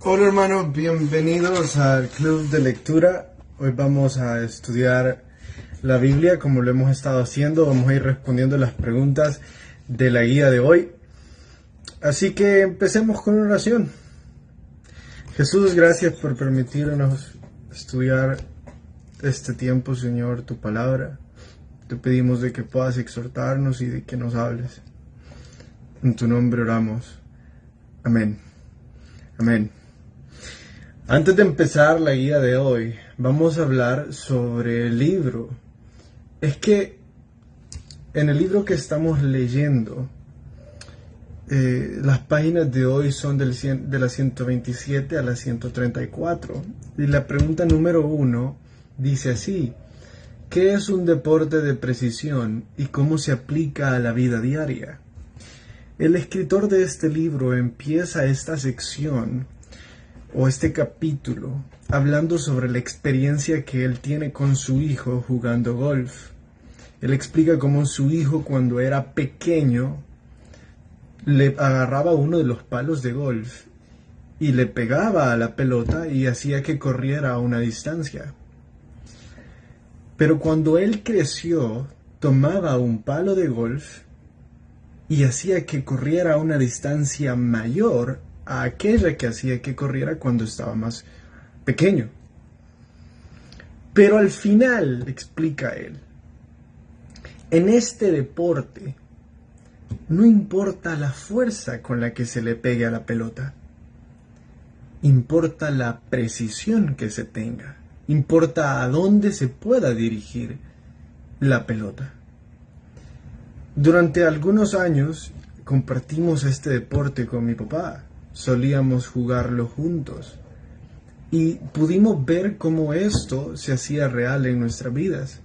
Hola hermanos, bienvenidos al Club de Lectura. Hoy vamos a estudiar la Biblia como lo hemos estado haciendo. Vamos a ir respondiendo las preguntas de la guía de hoy. Así que empecemos con una oración. Jesús, gracias por permitirnos estudiar este tiempo, Señor, tu palabra. Te pedimos de que puedas exhortarnos y de que nos hables. En tu nombre oramos. Amén. Amén. Antes de empezar la guía de hoy, vamos a hablar sobre el libro. Es que en el libro que estamos leyendo, las páginas de hoy son de la 127 a la 134. Y la pregunta número 1 dice así: ¿qué es un deporte de precisión y cómo se aplica a la vida diaria? El escritor de este libro empieza esta sección o este capítulo hablando sobre la experiencia que él tiene con su hijo jugando golf. Él explica cómo su hijo, cuando era pequeño, le agarraba uno de los palos de golf y le pegaba a la pelota y hacía que corriera a una distancia. Pero cuando él creció, tomaba un palo de golf y hacía que corriera a una distancia mayor a aquella que hacía que corriera cuando estaba más pequeño. Pero al final, explica él, en este deporte no importa la fuerza con la que se le pegue a la pelota, importa la precisión que se tenga, importa a dónde se pueda dirigir la pelota. Durante algunos años compartimos este deporte con mi papá. Solíamos jugarlo juntos y pudimos ver cómo esto se hacía real en nuestras vidas.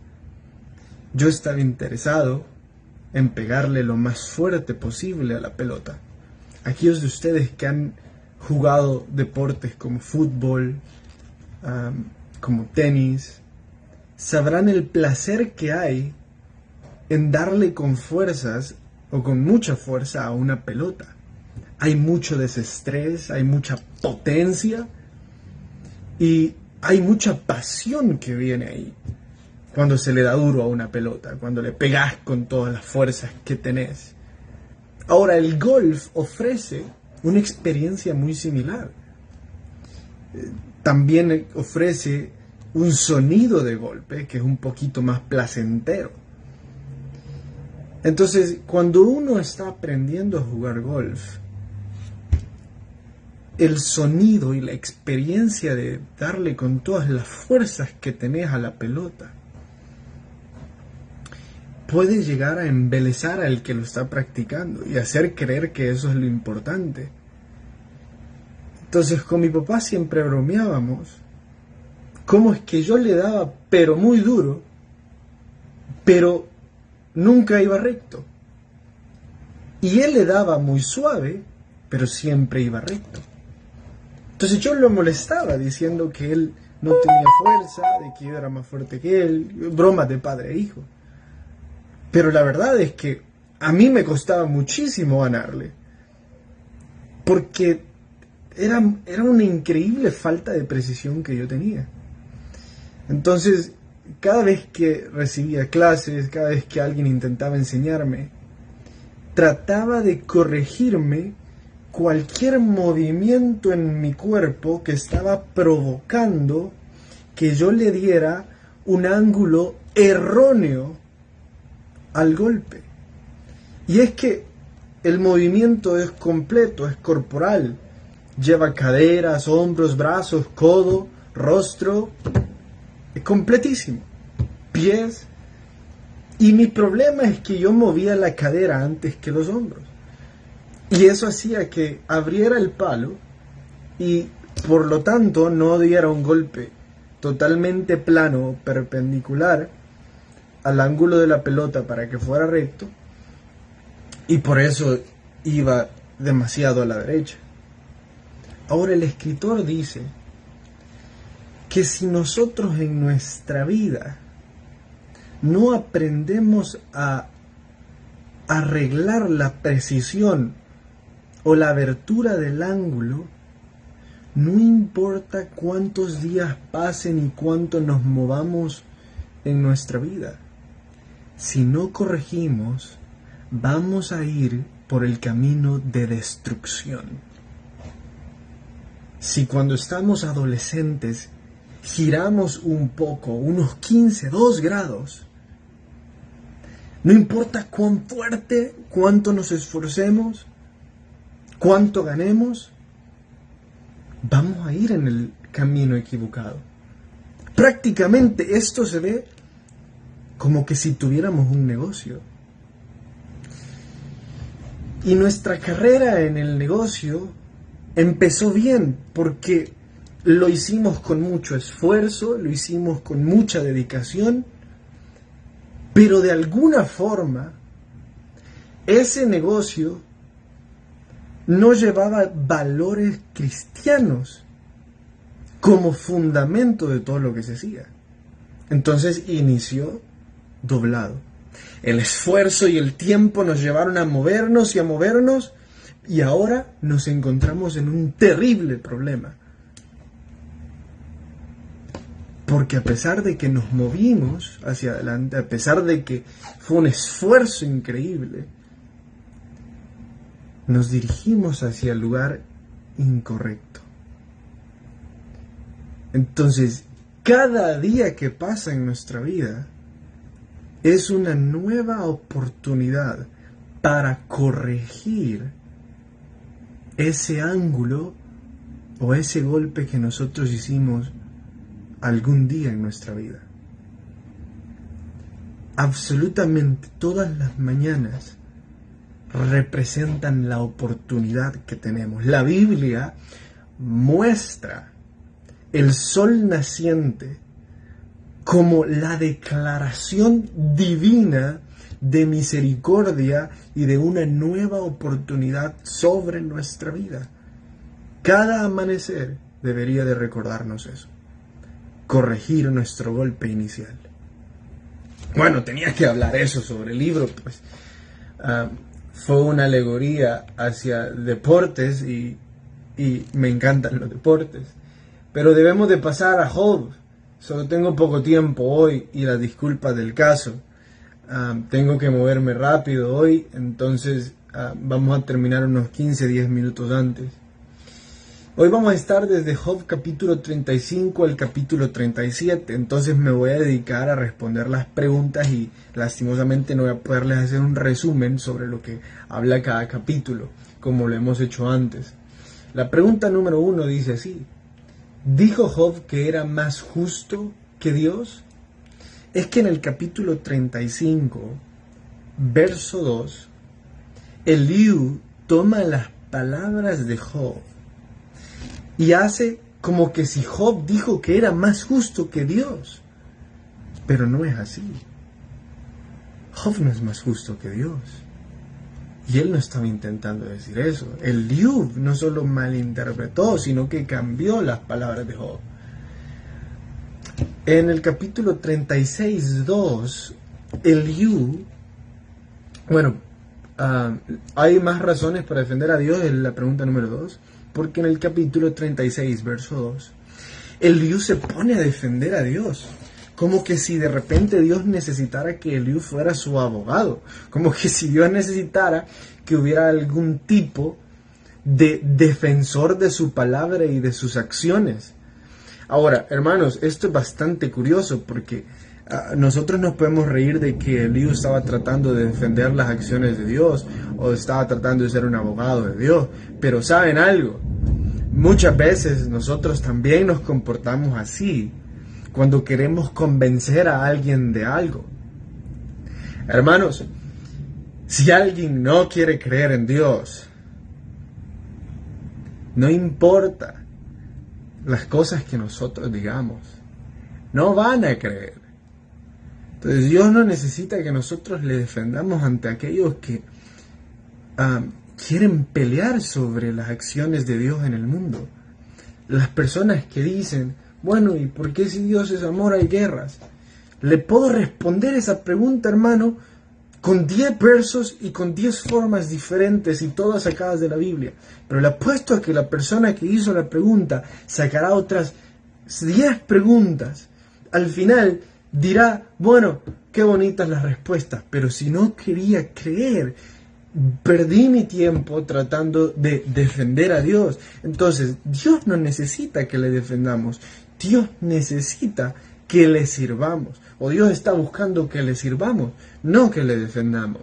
Yo estaba interesado en pegarle lo más fuerte posible a la pelota. Aquellos de ustedes que han jugado deportes como fútbol, como tenis, sabrán el placer que hay en darle con fuerzas o con mucha fuerza a una pelota. Hay mucho desestrés, hay mucha potencia y hay mucha pasión que viene ahí cuando se le da duro a una pelota, cuando le pegas con todas las fuerzas que tenés. Ahora, el golf ofrece una experiencia muy similar. También ofrece un sonido de golpe que es un poquito más placentero. Entonces, cuando uno está aprendiendo a jugar golf, el sonido y la experiencia de darle con todas las fuerzas que tenés a la pelota puede llegar a embelesar al que lo está practicando y hacer creer que eso es lo importante. Entonces, con mi papá siempre bromeábamos cómo es que yo le daba pero muy duro, pero nunca iba recto. Y él le daba muy suave, pero siempre iba recto. Entonces yo lo molestaba diciendo que él no tenía fuerza, de que yo era más fuerte que él, bromas de padre e hijo. Pero la verdad es que a mí me costaba muchísimo ganarle, porque era una increíble falta de precisión que yo tenía. Entonces, cada vez que recibía clases, cada vez que alguien intentaba enseñarme, trataba de corregirme cualquier movimiento en mi cuerpo que estaba provocando que yo le diera un ángulo erróneo al golpe. Y es que el movimiento es completo, es corporal. Lleva caderas, hombros, brazos, codo, rostro. Es completísimo. Pies. Y mi problema es que yo movía la cadera antes que los hombros. Y eso hacía que abriera el palo y por lo tanto no diera un golpe totalmente plano, perpendicular al ángulo de la pelota para que fuera recto, y por eso iba demasiado a la derecha. Ahora el escritor dice que si nosotros en nuestra vida no aprendemos a arreglar la precisión o la abertura del ángulo, no importa cuántos días pasen y cuánto nos movamos en nuestra vida, si no corregimos, vamos a ir por el camino de destrucción. Si cuando estamos adolescentes giramos un poco, unos 15, 2 grados, no importa cuán fuerte, cuánto nos esforcemos, cuánto ganemos, vamos a ir en el camino equivocado. Prácticamente esto se ve como que si tuviéramos un negocio. Y nuestra carrera en el negocio empezó bien porque lo hicimos con mucho esfuerzo, lo hicimos con mucha dedicación, pero de alguna forma ese negocio no llevaba valores cristianos como fundamento de todo lo que se hacía. Entonces inició doblado. El esfuerzo y el tiempo nos llevaron a movernos y ahora nos encontramos en un terrible problema. Porque a pesar de que nos movimos hacia adelante, a pesar de que fue un esfuerzo increíble, nos dirigimos hacia el lugar incorrecto. Entonces, cada día que pasa en nuestra vida es una nueva oportunidad para corregir ese ángulo o ese golpe que nosotros hicimos algún día en nuestra vida. Absolutamente todas las mañanas representan la oportunidad que tenemos. La Biblia muestra el sol naciente como la declaración divina de misericordia y de una nueva oportunidad sobre nuestra vida. Cada amanecer debería de recordarnos eso. Corregir nuestro golpe inicial. Bueno, tenía que hablar eso sobre el libro, pues fue una alegoría hacia deportes y me encantan los deportes. Pero debemos de pasar a Job. Solo tengo poco tiempo hoy y las disculpas del caso. Tengo que moverme rápido hoy, entonces vamos a terminar unos 15-10 minutos antes. Hoy vamos a estar desde Job capítulo 35 al capítulo 37, entonces me voy a dedicar a responder las preguntas y lastimosamente no voy a poderles hacer un resumen sobre lo que habla cada capítulo, como lo hemos hecho antes. La pregunta número 1 dice así: ¿dijo Job que era más justo que Dios? Es que en el capítulo 35, verso 2, Eliú toma las palabras de Job y hace como que si Job dijo que era más justo que Dios. Pero no es así. Job no es más justo que Dios. Y él no estaba intentando decir eso. Eliú no solo malinterpretó, sino que cambió las palabras de Job. En el capítulo 36:2, Eliú, hay más razones para defender a Dios en la pregunta número 2, porque en el capítulo 36, verso 2, Eliú se pone a defender a Dios, como que si de repente Dios necesitara que Eliú fuera su abogado, como que si Dios necesitara que hubiera algún tipo de defensor de su palabra y de sus acciones. Ahora, hermanos, esto es bastante curioso porque nosotros nos podemos reír de que Eliú estaba tratando de defender las acciones de Dios o estaba tratando de ser un abogado de Dios, pero ¿saben algo? Muchas veces nosotros también nos comportamos así cuando queremos convencer a alguien de algo. Hermanos, si alguien no quiere creer en Dios, no importa las cosas que nosotros digamos, no van a creer. Entonces Dios no necesita que nosotros le defendamos ante aquellos que quieren pelear sobre las acciones de Dios en el mundo. Las personas que dicen, bueno, ¿y por qué si Dios es amor hay guerras? Le puedo responder esa pregunta, hermano, con 10 versos y con 10 formas diferentes y todas sacadas de la Biblia. Pero le apuesto a que la persona que hizo la pregunta sacará otras 10 preguntas. Al final dirá, bueno, qué bonitas las respuestas, pero si no quería creer, perdí mi tiempo tratando de defender a Dios. Entonces, Dios no necesita que le defendamos. Dios necesita que le sirvamos. O Dios está buscando que le sirvamos, no que le defendamos.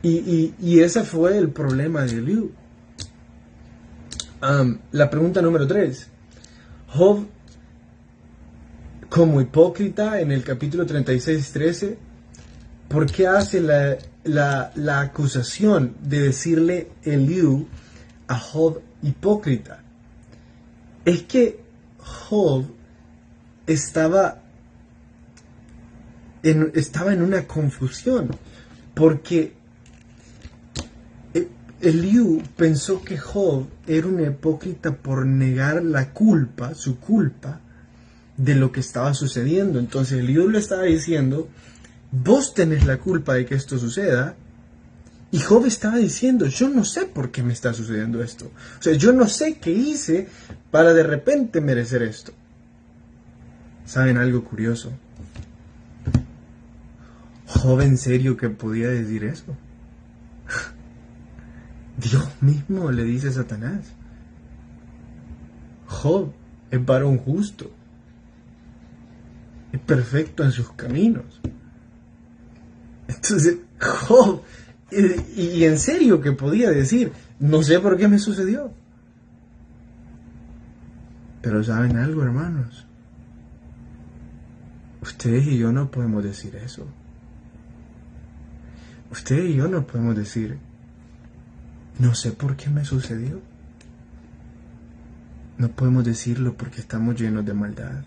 Y ese fue el problema de Eliú. La pregunta número 3. Job, como hipócrita, en el capítulo 36:13, ¿por qué hace la acusación de decirle Eliú a Job hipócrita? Es que Job estaba en una confusión, porque Eliú pensó que Job era un hipócrita por negar la culpa, su culpa, de lo que estaba sucediendo. Entonces Eliú le estaba diciendo, vos tenés la culpa de que esto suceda, y Job estaba diciendo, yo no sé por qué me está sucediendo esto. O sea, yo no sé qué hice para de repente merecer esto. ¿Saben algo curioso? Job, ¿en serio que podía decir eso? Dios mismo le dice a Satanás. Job es varón justo. Es perfecto en sus caminos. Entonces, Job, y en serio que podía decir, no sé por qué me sucedió. Pero ¿saben algo, hermanos? Ustedes y yo no podemos decir eso. Ustedes y yo no podemos decir, no sé por qué me sucedió. No podemos decirlo porque estamos llenos de maldad.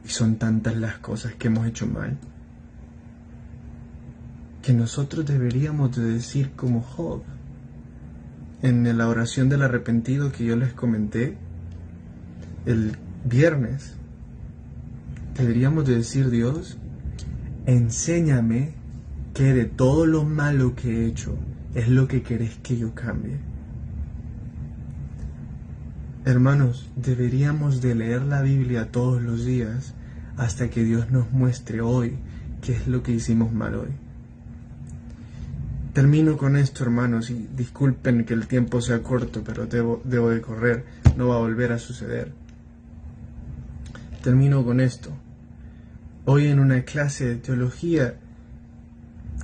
Y son tantas las cosas que hemos hecho mal, que nosotros deberíamos de decir como Job, en la oración del arrepentido que yo les comenté el viernes, deberíamos de decir, Dios, enséñame que de todo lo malo que he hecho es lo que querés que yo cambie. Hermanos, deberíamos de leer la Biblia todos los días hasta que Dios nos muestre hoy qué es lo que hicimos mal hoy. Termino con esto, hermanos, y disculpen que el tiempo sea corto, pero debo de correr, no va a volver a suceder. Termino con esto. Hoy en una clase de teología,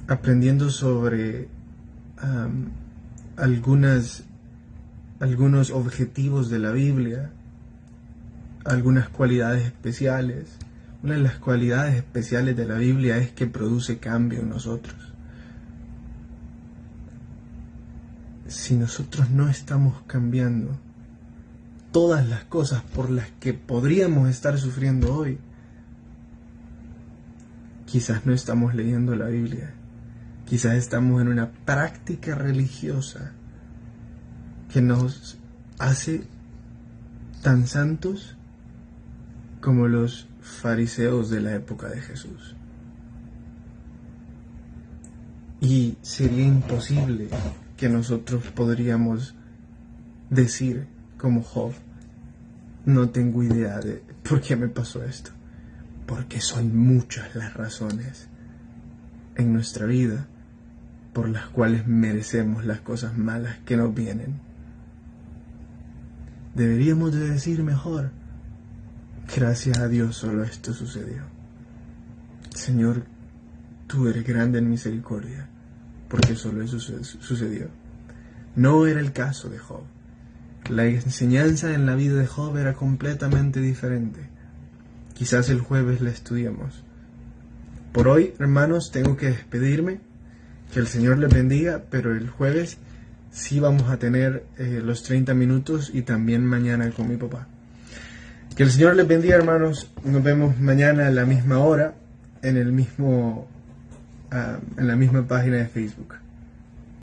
aprendiendo sobre algunos objetivos de la Biblia, algunas cualidades especiales. Una de las cualidades especiales de la Biblia es que produce cambio en nosotros. Si nosotros no estamos cambiando, todas las cosas por las que podríamos estar sufriendo hoy, quizás no estamos leyendo la Biblia, quizás estamos en una práctica religiosa que nos hace tan santos como los fariseos de la época de Jesús. Y sería imposible que nosotros podríamos decir como Job, no tengo idea de por qué me pasó esto, porque son muchas las razones en nuestra vida por las cuales merecemos las cosas malas que nos vienen. Deberíamos de decir mejor, gracias a Dios solo esto sucedió. Señor, tú eres grande en misericordia, porque solo eso sucedió. No era el caso de Job. La enseñanza en la vida de Job era completamente diferente. Quizás el jueves la estudiemos. Por hoy, hermanos, tengo que despedirme. Que el Señor les bendiga, pero el jueves sí vamos a tener los 30 minutos y también mañana con mi papá. Que el Señor les bendiga, hermanos. Nos vemos mañana a la misma hora en la misma página de Facebook.